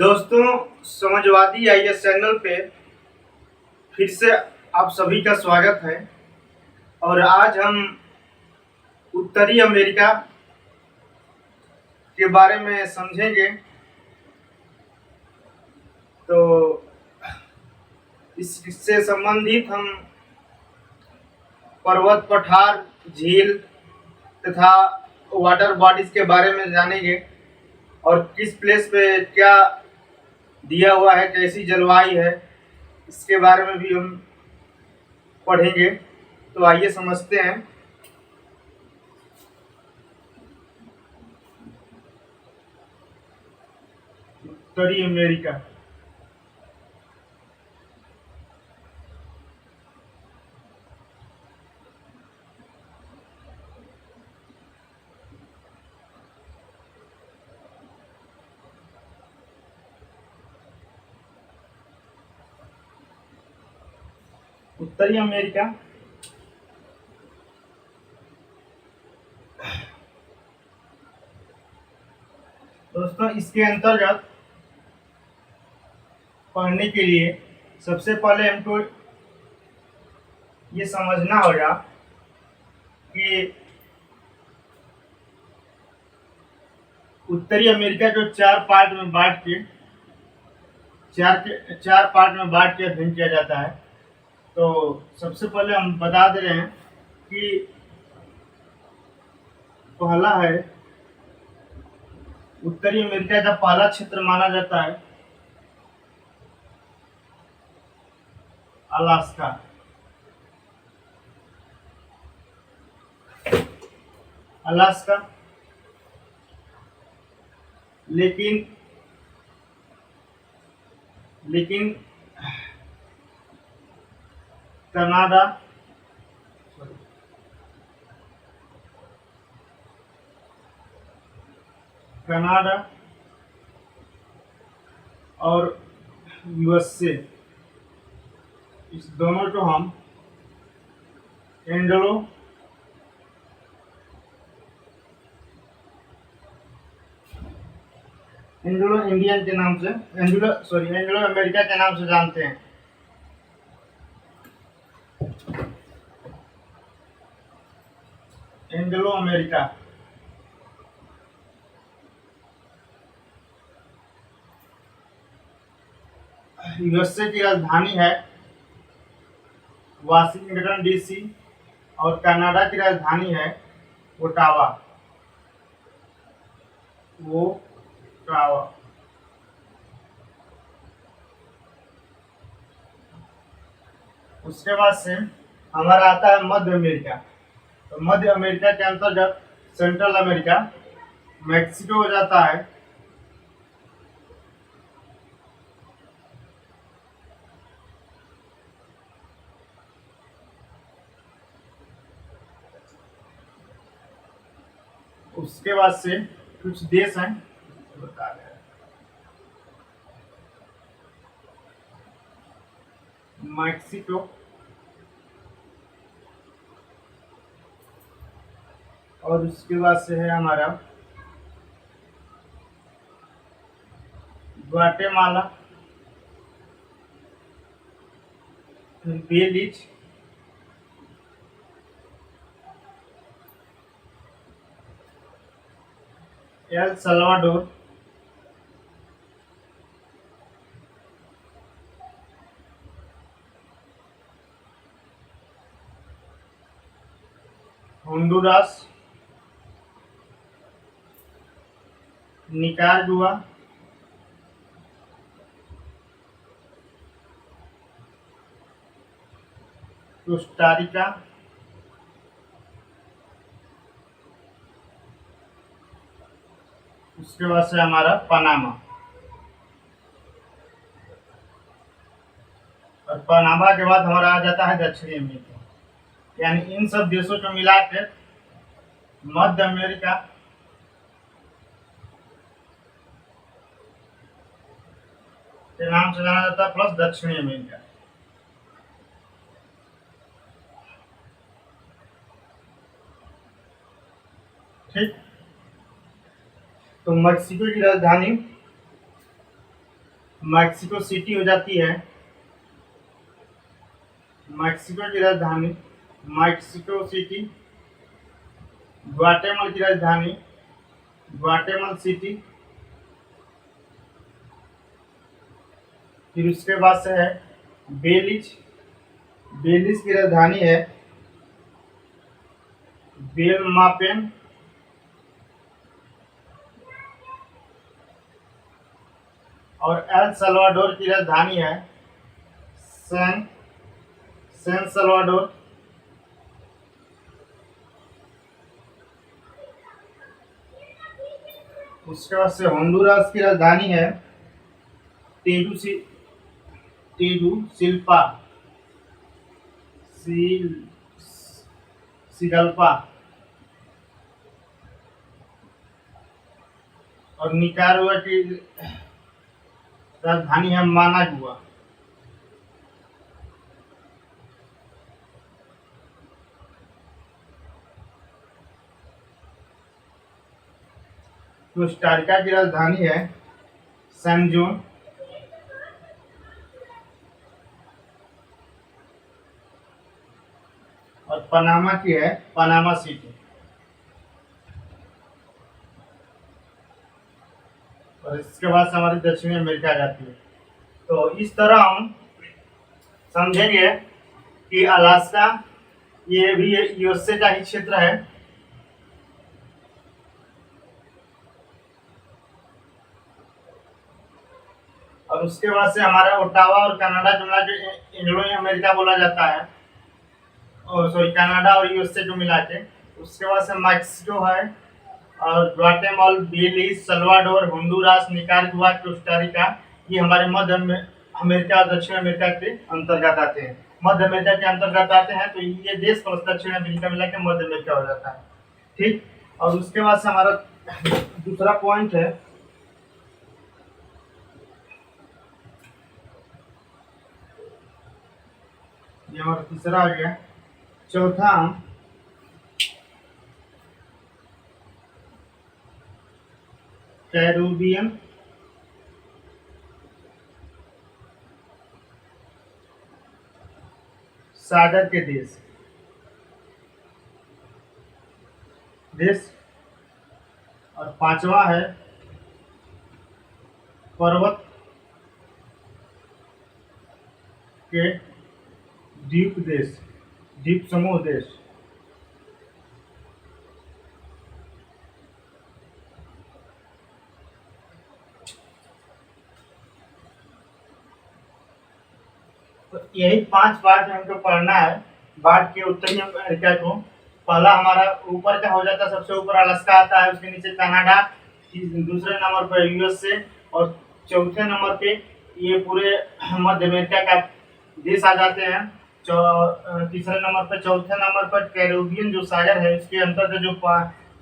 दोस्तों, Samajwadi IAS channel पे फिर से आप सभी का स्वागत है। और आज हम उत्तरी अमेरिका के बारे में समझेंगे। तो इससे संबंधित हम पर्वत, पठार, झील तथा वाटर बॉडीज के बारे में जानेंगे और किस प्लेस पे क्या दिया हुआ है, कैसी जलवायु है, इसके बारे में भी हम पढ़ेंगे। तो आइए समझते हैं। उत्तरी अमेरिका। उत्तरी अमेरिका दोस्तों, इसके अंतर्गत पढ़ने के लिए सबसे पहले हमको ये समझना होगा कि उत्तरी अमेरिका को चार पार्ट में बांट के अध्ययन किया जाता है। तो सबसे पहले हम बता दे रहे हैं कि पहला है उत्तरी अमेरिका का पहला क्षेत्र माना जाता है अलास्का। अलास्का, लेकिन कनाडा और यूएसए, इस दोनों को हम एंग्लो इंडियन के नाम से एंग्लो अमेरिका के नाम से जानते हैं। एंग्लो अमेरिका यूएसए की राजधानी है वाशिंगटन डीसी और कनाडा की राजधानी है ओटावा। उसके बाद से हमारा आता है मध्य अमेरिका। तो मध्य अमेरिका के अंतर्गत सेंट्रल अमेरिका, मैक्सिको हो जाता है, उसके बाद से कुछ देश हैं बता रहे हैं। मैक्सिको, और उसके बाद से है हमारा Guatemala, Belize, El Salvador, Honduras, Nicaragua, Costa Rica, उसके बाद से हमारा पनामा। और पनामा के बाद हमारा आ जाता है दक्षिणी अमेरिका। यानी इन सब देशों को मिला के मध्य अमेरिका के नाम से जाना जाता है, प्लस दक्षिणी अमेरिका। ठीक। तो मैक्सिको की राजधानी मैक्सिको सिटी हो जाती है, मैक्सिको की राजधानी मैक्सिको सिटी। ग्वाटेमल की राजधानी ग्वाटेमल सिटी। फिर उसके बाद से है बेलिज, बेलिज की राजधानी है बेलमापेन। और एल सल्वाडोर की राजधानी है सैन सैन सल्वाडोर। उसके बाद से होंडुरास की राजधानी है तेजू सी तेजू सिल्पा सील सिगल्पा। और निकारागुआ की राजधानी है मानागुआ। कोस्टारिका की राजधानी है सैन जोन। और पनामा की है पनामा सिटी। और इसके बाद से हमारी दक्षिणी अमेरिका जाती है। तो इस तरह हम समझेंगे कि अलास्का ये भी यूएसए का ही क्षेत्र है। और उसके बाद से हमारा ओटावा और कनाडा जो मिला के एंग्लो अमेरिका बोला जाता है, और सॉरी कनाडा और यूएसए जो मिला के। उसके बाद से मैक्सिको है, और Guatemala, Belize, Salvador, Honduras, Nicaragua, Costa Rica, ये हमारे मध्य अमेरिका और दक्षिण अमेरिका के अंतर्गत आते हैं। मध्य अमेरिका के अंतर्गत आते हैं, तो ये देश प्लस दक्षिण अमेरिका मिला के मध्य अमेरिका हो जाता है। ठीक। और उसके बाद से हमारा दूसरा पॉइंट है, ये हमारा तीसरा आ गया। चौथा कैरिबियन सागर के देश और पांचवा है पर्वत के द्वीप समूह देश। तो यही 5 पार्ट हमको पढ़ना है भारत के उत्तरी अमेरिका को। पहला हमारा ऊपर का हो जाता है, सबसे ऊपर अलास्का आता है, उसके नीचे कनाडा, दूसरे नंबर पर यूएसए, और चौथे नंबर पे ये पूरे मध्य अमेरिका का देश आ जाते हैं। तीसरे नंबर पर, चौथे नंबर पर कैरिबियन जो सागर है उसके अंतर्गत जो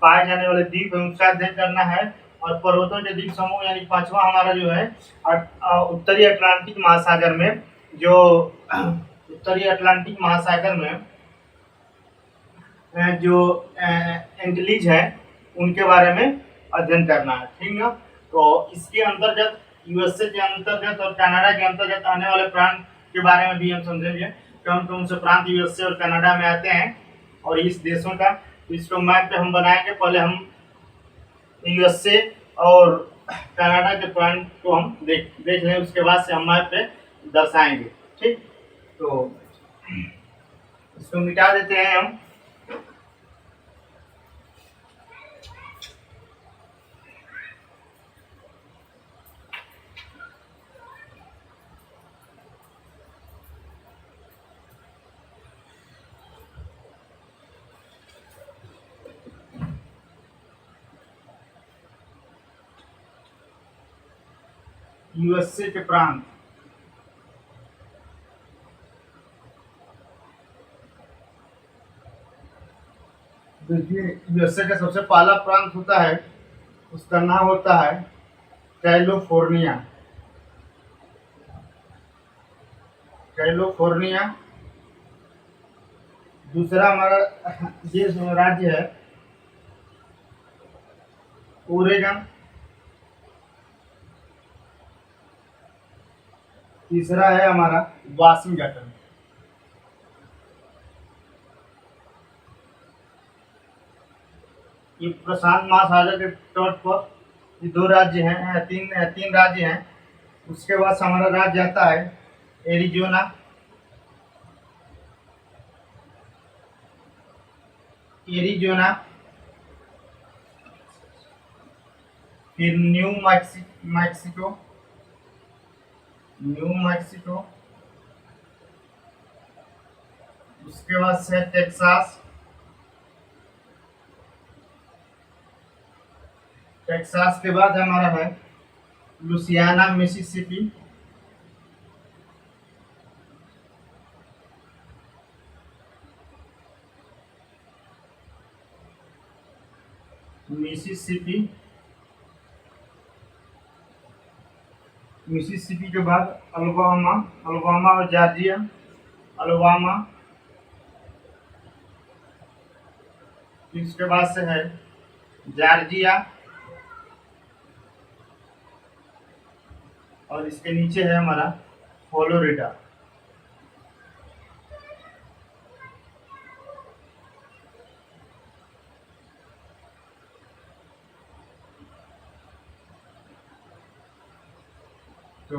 पाए जाने वाले द्वीप है उसका अध्ययन करना है। और पर्वतों के द्वीप समूह यानी पांचवा हमारा जो है उत्तरी अटलांटिक महासागर में, जो उत्तरी अटलांटिक महासागर में जो एंटिलीज है उनके बारे में अध्ययन करना है। ठीक ना। तो इसके अंतर्गत यूएसए के अंतर्गत और कनाडा के अंतर्गत आने वाले प्रांत के बारे में भी हम समझेंगे, कौन कौन से प्रांत यूएसए और कनाडा में आते हैं और इस देशों का। इसको मैप पे हम बनाएंगे। पहले हम यूएसए और कनाडा के प्रांत को हम देख लें, उसके बाद से हम मैप पे दर्शाएंगे। ठीक। तो इसको मिटा देते हैं हम। यूएसए के प्रांत, देखिए यूएसए का सबसे पहला प्रांत होता है, उसका नाम होता है कैलिफोर्निया। कैलिफोर्निया। दूसरा हमारा देश राज्य है ओरेगन। तीसरा है हमारा वाशिंगटन। ये प्रशांत महासागर के तट पर ये दो राज्य हैं, तीन राज्य हैं। उसके बाद हमारा राज्य आता है एरिजोना, एरिजोना, फिर मैक्सिको, न्यू मैक्सिको, उसके बाद से टेक्सास, टेक्सास के बाद हमारा है लुसियाना मिसिसिपी, मिसिसिपी, मिसिसिपी के बाद अल्बामा, अल्बामा और जॉर्जिया, अल्बामा, इसके बाद से है जॉर्जिया, और इसके नीचे है हमारा फ्लोरिडा। तो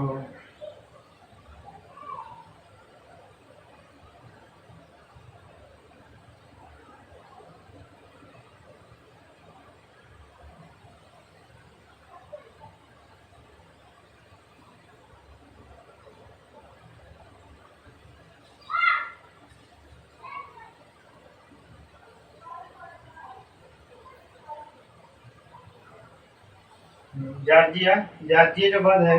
जॉर्जिया, जॉर्जिया के बाद है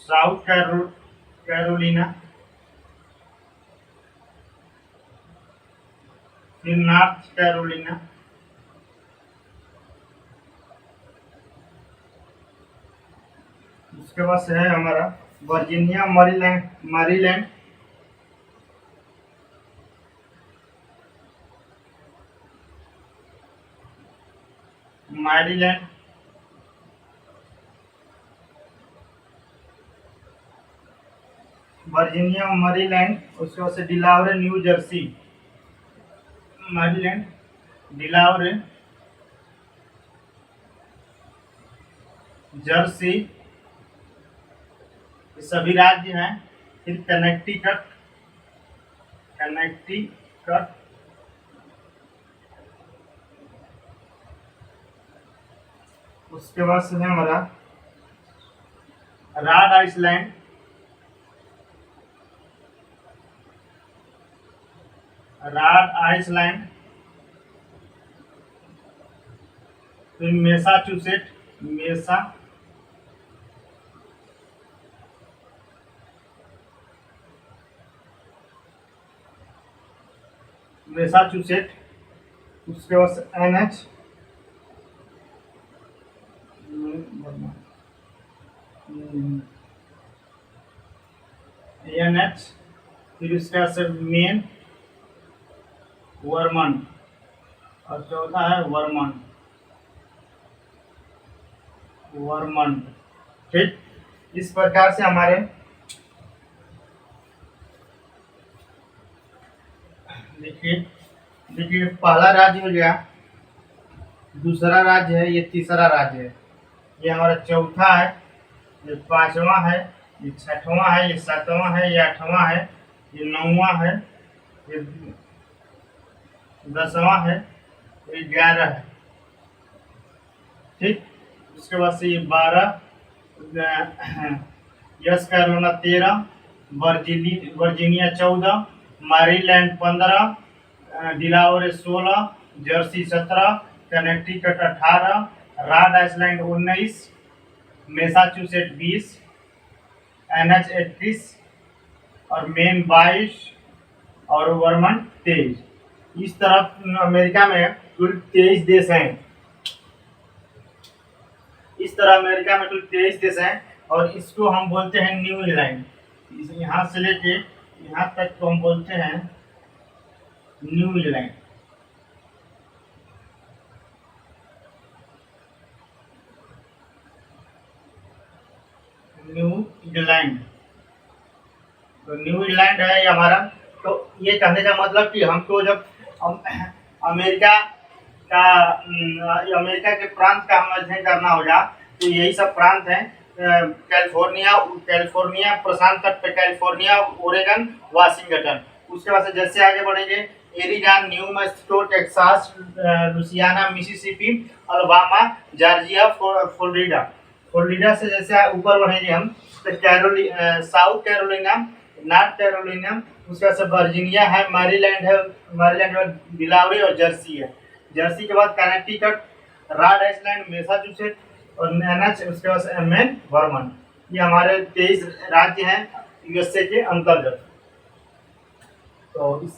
साउथ कैरोलिना, फिर नॉर्थ कैरोलिना, उसके बाद से है हमारा Virginia, Maryland, Maryland, Maryland, Virginia, Maryland, उसके बाद से डिलावरे, न्यू जर्सी, मैरीलैंड, डिलावरे, जर्सी, ये सभी राज्य हैं। फिर कनेक्टिकट, कनेक्टिकट, उसके बाद से है हमारा रॉड आइसलैंड, रॉड आइसलैंड, फिर मैसाचुसेट, मैसाचुसेट, उसके बाद से एनएच, फिर उसके बाद से मेन, वर्मंट, और चौथा है वर्मंट, वर्मंट। ठीक, इस प्रकार से हमारे देखिए, देखिए पहला राज्य हो गया, दूसरा राज्य है, ये तीसरा राज्य है, ये हमारा चौथा है, ये पांचवा है, ये छठवां है, ये सातवां है, ये आठवां है, ये नौवां है, ये 10वां है, ये 11 है। ठीक, उसके बाद से ये 12, S Carolina 13, Virginia 14, Maryland 15, Delaware 16, Jersey 17, Connecticut 18, Rhode Island 19, Massachusetts 20, NH 31 और मेन 22 और वर्मंट 23। इस तरफ अमेरिका में कुल 23 देश हैं। इस तरह अमेरिका में कुल 23 देश हैं, और इसको हम बोलते हैं न्यू इंग्लैंड। यहाँ से लेके यहाँ तक को हम बोलते हैं न्यू इंग्लैंड। न्यूजीलैंड। तो न्यूजीलैंड है ये हमारा। तो ये कहने का मतलब कि हमको जब अमेरिका का अमेरिका के प्रांत का हम अध्ययन करना होगा तो यही सब प्रांत हैं। कैलिफोर्निया प्रशांत तट पे कैलिफोर्निया, ओरेगन, वाशिंगटन। उसके बाद से जैसे आगे बढ़ेंगे Arizona, New Mexico, Texas, Louisiana, Mississippi, Alabama, Georgia, Florida. Florida से जैसे ऊपर बढ़ेंगे हम तो साउथ कैरोलिना, नॉर्थ कैरोलिना, उसके बाद से वर्जीनिया है, मैरीलैंड में डिलावरी और जर्सी है। जर्सी के बाद कनेक्टिकट, रॉड आइलैंड, मैसाचुसेट्स और एनएच, उसके बाद से मेन, वर्मन। ये हमारे 23 राज्य हैं यूएसए के अंतर्गत। तो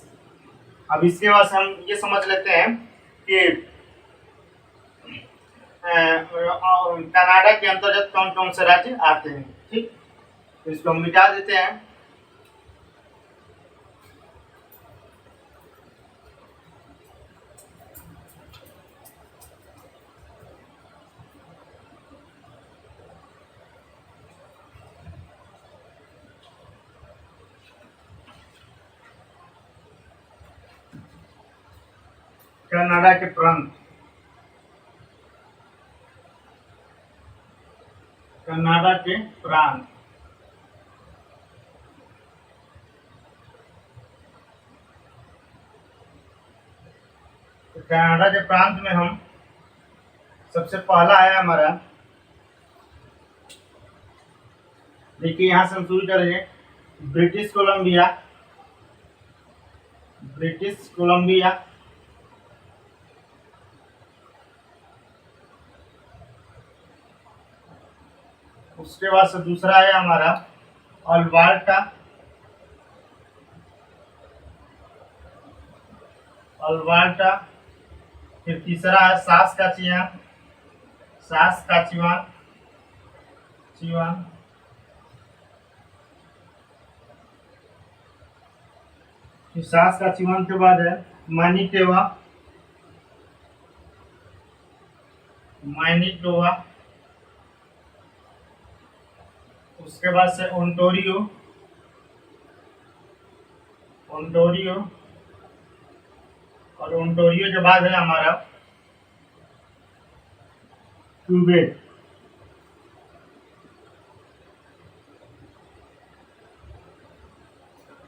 अब इसके बाद हम ये समझ लेते हैं कि कनाडा के अंतर्गत कौन कौन से राज्य आते हैं। ठीक, तो इसको हम मिटा देते हैं। कनाडा के प्रांत, कनाडा के प्रांत। तो कनाडा के प्रांत में हम सबसे पहला है हमारा, देखिए यहाँ से हम शुरू करेंगे ब्रिटिश कोलंबिया। ब्रिटिश कोलंबिया, उसके बाद से दूसरा है हमारा अल्बर्टा। अल्बर्टा, फिर तीसरा है सास्काचिवान। सास्काचिवान, फिर सास्काचिवान के बाद है मैनिटोबा। मैनिटोबा, उसके बाद से ओंटारियो। ओंटारियो, और ओंटारियो के बाद है हमारा क्यूबेक।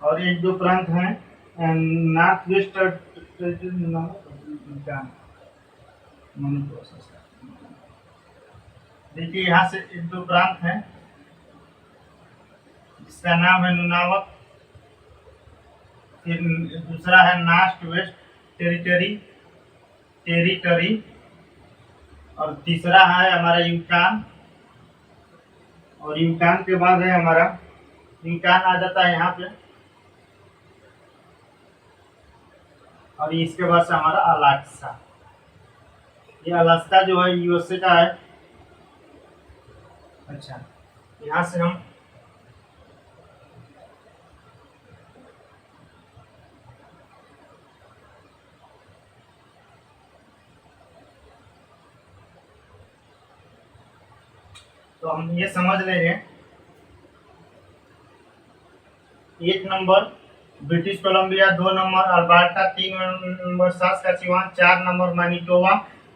और एक दो प्रांत हैं नॉर्थ वेस्ट, देखिए यहाँ से एक दो प्रांत हैं जिसका नाम है नुनावक। फिर दूसरा है नॉर्थ वेस्ट टेरिटरी, और तीसरा है हमारा यूटान। और यूटान के बाद है हमारा, यूटान आ जाता है यहाँ पे, और इसके बाद से हमारा अलास्का। ये अलास्का जो है यूएसए का है। अच्छा, यहाँ से हम तो हम ये समझ लेंगे, 1 number British Columbia, 2 number Alberta, 3 number Saskatchewan, 4 number Manitoba,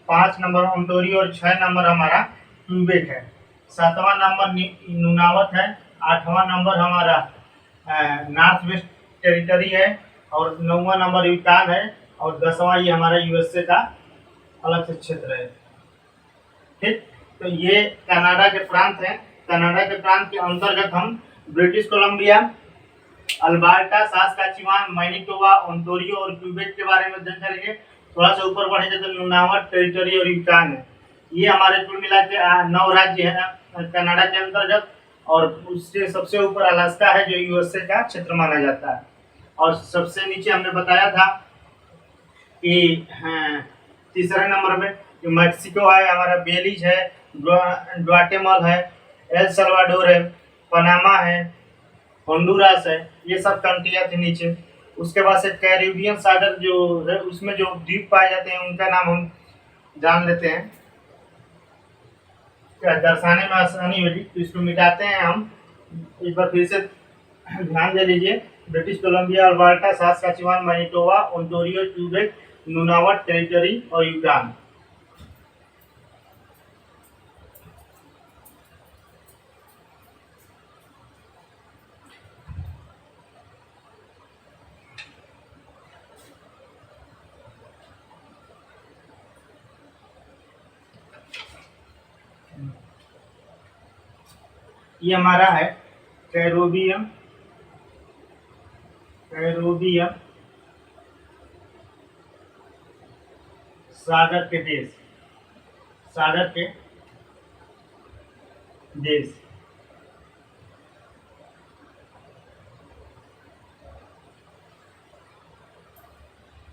5 number Ontario और 6 नंबर हमारा क्यूबेक है। 7वां नंबर नुनावत है, 8वां नंबर हमारा नॉर्थ वेस्ट टेरिटरी है, और 9वां नंबर यूटान है, और 10वां ये हमारा यूएसए का अलग से क्षेत्र है। ठीक, तो ये कनाडा के प्रांत हैं। कनाडा के प्रांत के अंतर्गत हम British Columbia, Alberta, Saskatchewan, Manitoba, Ontario और क्यूबेक के बारे में अध्ययन करेंगे। थोड़ा सा ऊपर बढ़ेंगे तो नुनावत टेरिटरी और यूटान है। ये हमारे कुल मिला के 9 राज्य हैं कनाडा के अंतर्गत, और उससे सबसे ऊपर अलास्का है जो यूएसए का क्षेत्र माना जाता है। और सबसे नीचे हमने बताया था कि तीसरे नंबर पे मैक्सिको है, हमारा बेलीज है, ग्वाटेमाला है, एल सल्वाडोर है, पनामा है, होंडुरास है। ये सब कंट्रियाँ थी नीचे। उसके बाद से कैरिबियन सागर जो है उसमें जो द्वीप पाए जाते हैं उनका नाम हम जान लेते हैं। दर्शाने में आसानी होगी, तो इसको मिटाते हैं हम। एक बार फिर से ध्यान दे लीजिए। British Columbia, Alberta, Saskatchewan, Manitoba, Ontario, Quebec, Nunavut territory और यूटान। ये हमारा है कैरोबियम, कैरोबियम सागर के देश, सागर के देश।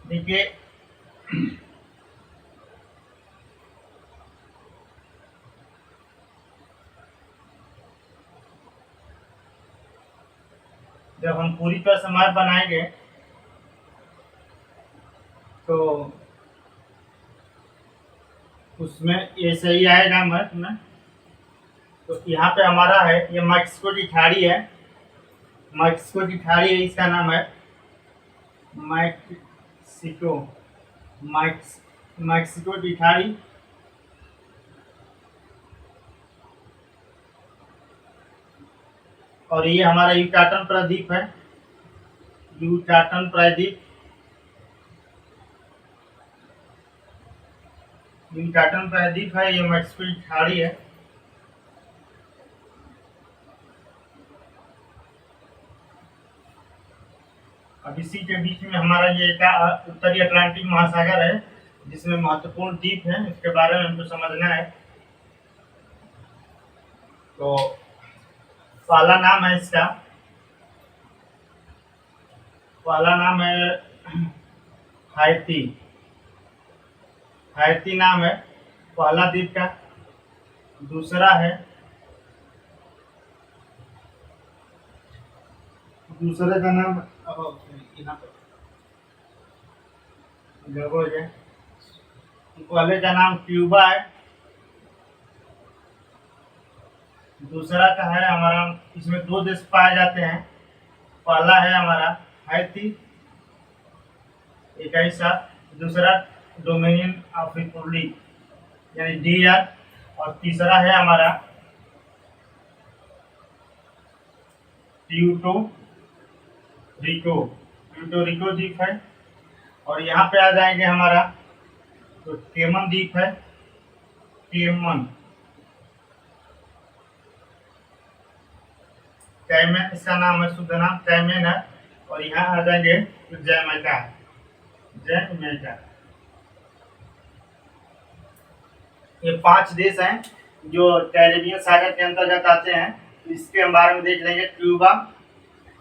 देखिए जब हम पूरी तरह से मैप बनाएंगे तो उसमें ये सही आएगा मैप में। तो यहाँ पे हमारा है, ये मैक्सिको की खाड़ी है, मैक्सिको की खाड़ी है, इसका नाम है मैक्सिको, मैक्सिको की खाड़ी। और ये हमारा यूकाटन प्रायद्वीप है, यूकाटन प्रायद्वीप, यूकाटन प्रायद्वीप है, ये मैक्सिको की खाड़ी है। अब इसी के बीच में हमारा ये उत्तरी अटलांटिक महासागर है, जिसमें महत्वपूर्ण द्वीप है, इसके बारे में हमको समझना है। तो पहला नाम है इसका, पहला नाम है हाइती, हाइती नाम है पहला द्वीप का। दूसरा है, दूसरे का नाम पहले का नाम क्यूबा है, दूसरा का है हमारा, इसमें दो देश पाए जाते हैं। पहला है हमारा हाइती, एक ऐसा, दूसरा डोमिनियन ऑफ रिपब्लिक यानी डीआर, और तीसरा है हमारा प्यूर्टो रिको, प्यूर्टो रिको द्वीप है। और यहाँ पे आ जाएंगे हमारा तो केमन द्वीप है, केमन, कैमेन इसका नाम है, शुद्ध नाम कैमेन है। और यहाँ आ जाएंगे तो जैमैका है, जैमैका। ये 5 देश हैं जो कैरेबियन सागर के अंतर्गत आते हैं। इसके हम बारे में देख लेंगे। क्यूबा,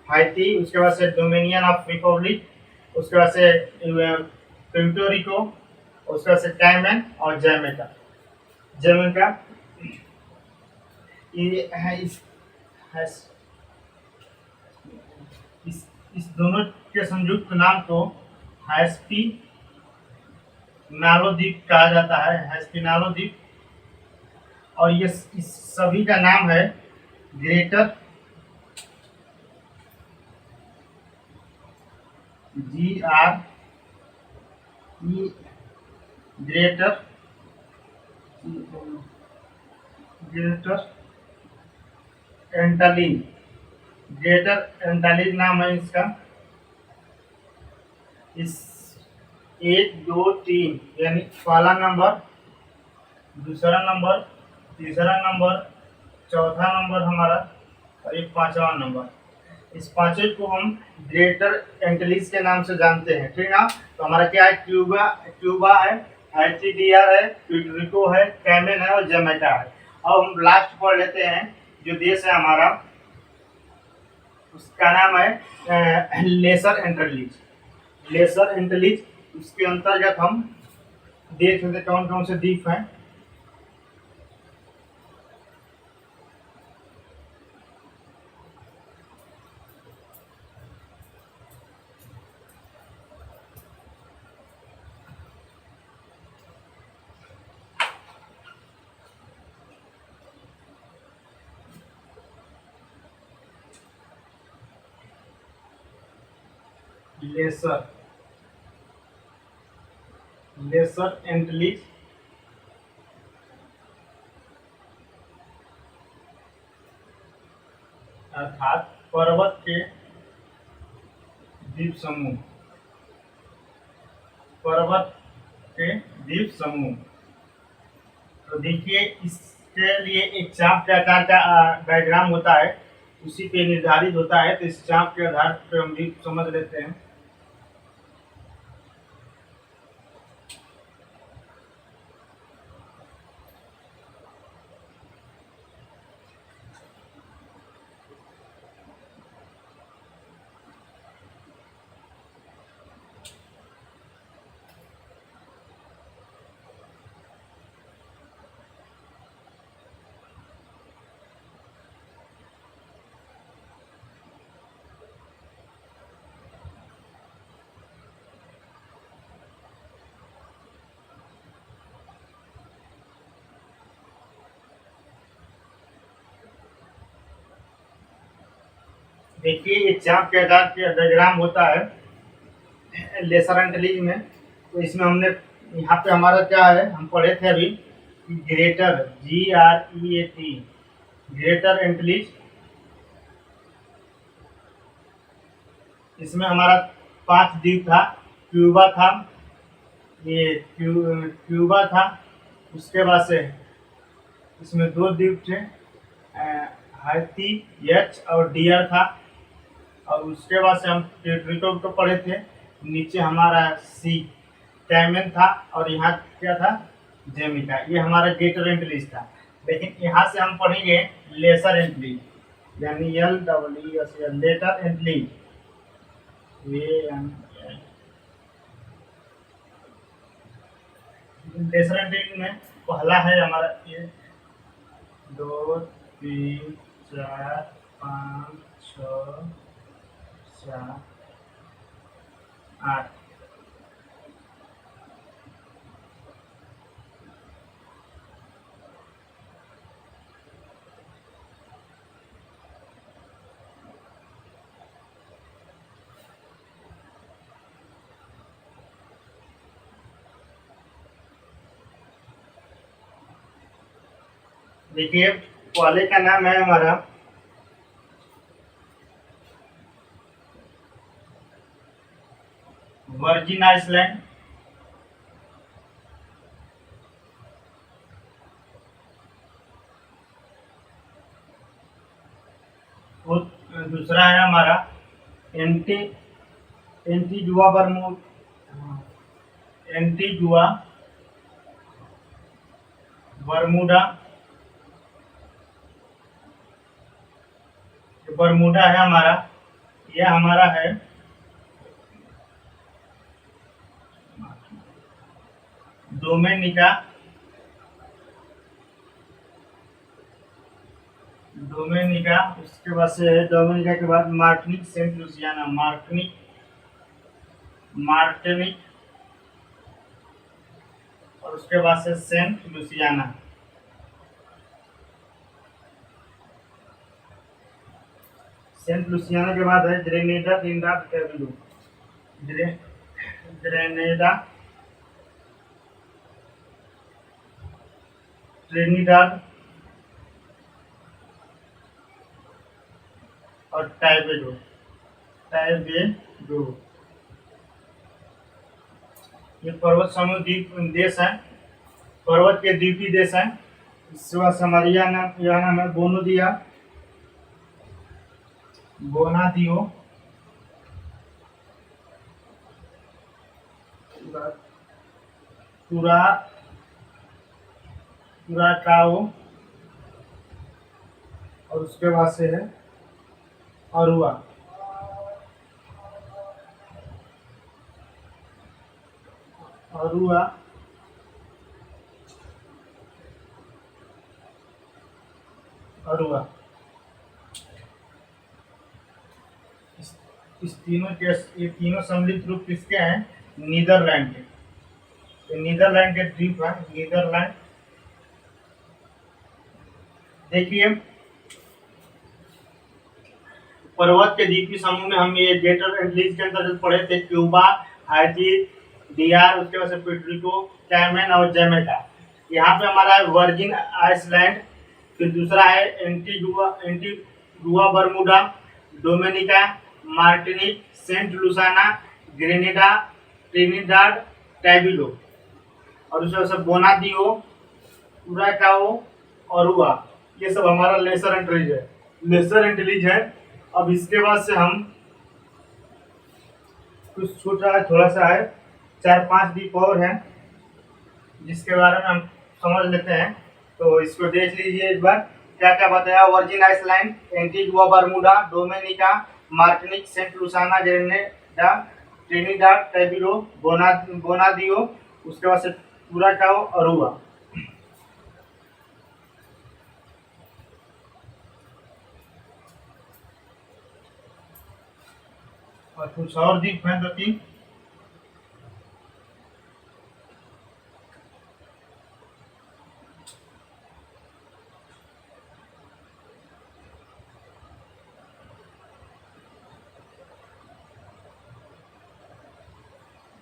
हाइती, उसके बाद से डोमिनियन ऑफ रिपब्लिक, उसके बाद से प्यूर्टो रिको, उसके बाद से कैमेन और जैमैका। जैमैका ये है, इस दोनों के संयुक्त नाम को हैस्पी नालो द्वीप कहा जाता है, हैस्पिनालो द्वीप। और ये इस सभी का नाम है greater GRE, greater, greater Antillean, greater Antillean नाम है इसका। इस 1 2 3 यानी पहला नंबर, दूसरा नंबर, तीसरा नंबर, चौथा नंबर हमारा, और एक 5वां नंबर। इस पांचों को हम ग्रेटर एंटिलीज के नाम से जानते हैं, ठीक ना। तो हमारा क्या है, क्यूबा, क्यूबा है, हाइती डीआर है, प्यूर्टो रिको है, कैमेन है और जमैका है। अब हम लास्ट पढ़ लेते हैं जो देश है हमारा, उसका नाम है लेसर एंटिलीज, लेसर एंटिलीज। उसके अंतर्गत हम देख सकते कौन कौन से द्वीप हैं। लेसर लेसर एंटिलीज, अर्थात पर्वत के द्वीप समूह, पर्वत के द्वीप समूह। तो देखिए, इसके लिए एक चाप के आकार का डायग्राम होता है, उसी पे निर्धारित होता है। तो इस चाप के आधार पर हम भी समझ लेते हैं। देखिए, ये चाप के आकार का डायग्राम होता है लेसर एंटिलीज में। तो इसमें हमने यहाँ पे हमारा क्या है, हम पढ़े थे अभी ग्रेटर, GREAT, ग्रेटर एंटिलीज। इसमें हमारा 5 द्वीप था। क्यूबा था, ये क्यूबा था। उसके बाद से इसमें 2 द्वीप थे, हाइती, एच और डियर था। और उसके बाद से हम टेरिटो को पढ़े थे। नीचे हमारा सी टैमेन था, और यहाँ क्या था, जेमिका। ये हमारा ग्रेटर एंटिलीज था। लेकिन यहाँ से हम पढ़ेंगे लेसर एंटिलीज, यानी LEES, लेटर एंटिलीज। लेसर एंटिलीज में पहला है हमारा ये 2 3 4 5 6 7 8। देखिए, पहले का नाम है हमारा वर्जिन आइसलैंड। वो दूसरा है हमारा एंटी एंटीजुआ एंटीजुआ बरमूडा। बरमूडा है हमारा, यह हमारा है डोमिनिका। उसके बाद से डोमिनिका के बाद मार्टिनिक, सेंट लुसियाना, मार्टिनिक, और उसके बाद से सेंट लुसियाना। सेंट लुसियाना के बाद है Grenada, Trinidad, Tobago. Grenada, Trinidad और टोबैगो। ये पर्वत समूह द्वीप देश है, पर्वत के द्वीपी देश है। इसके बाद हमारी यह नाम है बोनादियो, कुराकाओ, और उसके बाद से है अरुआ। इस तीनों के, ये तीनों सम्मिलित रूप किसके हैं, नीदरलैंड के। तो नीदरलैंड के द्वीप है नीदरलैंड। देखिए, पर्वत के द्वीपीय समूह में हम ये ग्रेटर एंटीज के अंतर्गत पढ़े थे क्यूबा, हाइती, डीआर, उसके बाद से पुर्टरिको, कैमन और जमैका। यहाँ पे हमारा है वर्जिन आइसलैंड, फिर दूसरा है Antigua Bermuda, Dominica, Martinique, saint Lucia, Grenada, Trinidad Tobago, और उसके बाद बोनादियो, कुराकाओ, अरुआ। ये सब हमारा लेसर एंटीलीज है। अब इसके बाद से हम कुछ छूट रहा है, थोड़ा सा है, 4-5 द्वीप और हैं जिसके बारे में हम समझ लेते हैं। तो इसको देख लीजिए एक बार, क्या क्या बताया। Virgin island, Antigua Bermuda, Dominica, Martinique, saint Lucia, Grenada, Trinidad Tobago, बोनादियो, उसके बाद से कुराकाओ, अरुआ। और कुछ और द्वीप हैं 2-3।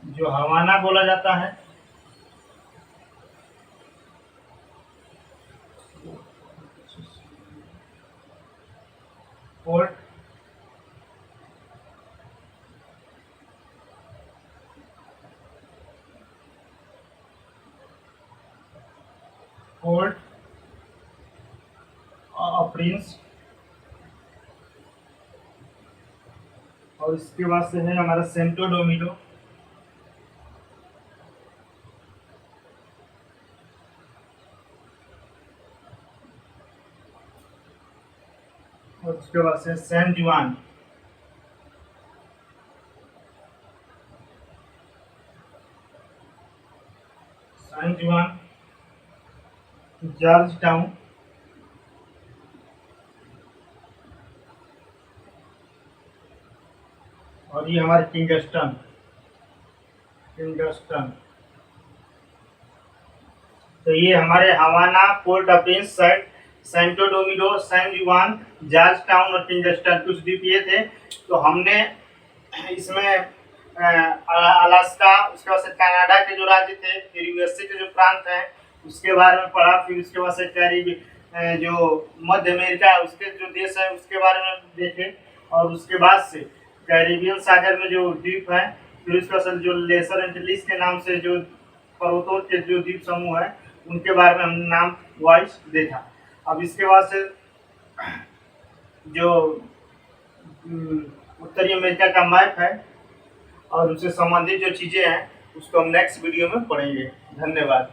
जो हवाना बोला जाता है, पोर्ट प्रिंस, और इसके बाद से है हमारा सेंटो डोमिनो, और उसके बाद से सैन जुआन, जॉर्ज टाउन, और ये हमारे किंगस्टन। तो ये हमारे Havana, Port au Prince, Santo Domingo, San Juan, Georgetown और किंगस्टन कुछ द्वीप ये थे। तो हमने इसमें अलास्का, उसके बाद से कनाडा के जो राज्य थे, फिर यूएसए के जो प्रांत हैं उसके बारे में पढ़ा। फिर उसके बाद से जो मध्य अमेरिका है उसके जो देश है उसके बारे में देखे। और उसके बाद से कैरिबियन सागर में जो द्वीप है, फिर उसके बाद जो लेसर एंटीलीज के नाम से जो पर्वतों के जो द्वीप समूह है उनके बारे में हमने नाम वाइज देखा। अब इसके बाद से जो उत्तरी अमेरिका का मैप है और उससे संबंधित जो चीज़ें हैं उसको हम नेक्स्ट वीडियो में पढ़ेंगे। धन्यवाद।